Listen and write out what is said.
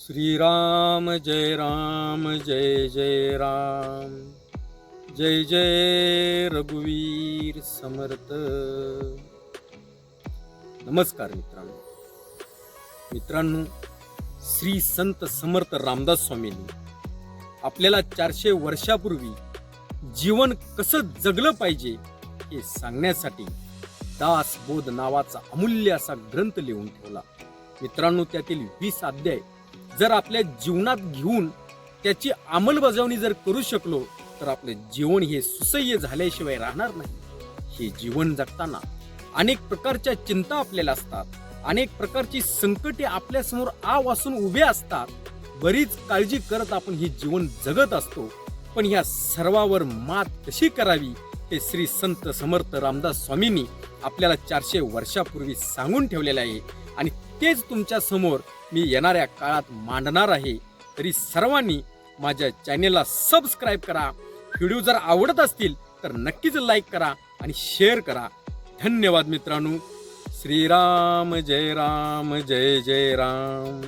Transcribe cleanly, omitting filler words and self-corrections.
श्रीराम जय जय राम, जय जय रघुवीर समर्थ। नमस्कार मित्रांनो, श्री संत समर्थ रामदास स्वामींनी आपल्याला 400 वर्षापूर्वी जीवन कसं जगलं पाहिजे हे सांगण्यासाठी दासबोध नावाचा अमूल्य असा ग्रंथ लिहून ठेवला। मित्रांनो, त्यातील 20 अध्याय जर आपल्या जीवनात घेऊन त्याची अंमलबजावणी जर करू शकलो तर आपले जीवन हे सुसह्य झाल्याशिवाय राहणार नाही। हे जीवन जगताना अनेक प्रकारच्या चिंता आपल्याला असतात, अनेक प्रकारची संकटे आपल्या समोर वासून उभे असतात, बरीच काळजी करत आपण हे जीवन जगत असतो। पण ह्या सर्वावर मात कशी करावी हे श्री संत समर्थ रामदास स्वामींनी आपल्याला 400 वर्षापूर्वी सांगून ठेवलेले आहे आणि तेच तुमच्या समोर मी येणाऱ्या काळात मांडणार आहे। तरी सर्वांनी माझ्या चॅनेलला सबस्क्राईब करा, व्हिडिओ जर आवडत असतील तर नक्कीच लाईक करा आणि शेअर करा। धन्यवाद मित्रांनो। श्रीराम जय जय राम।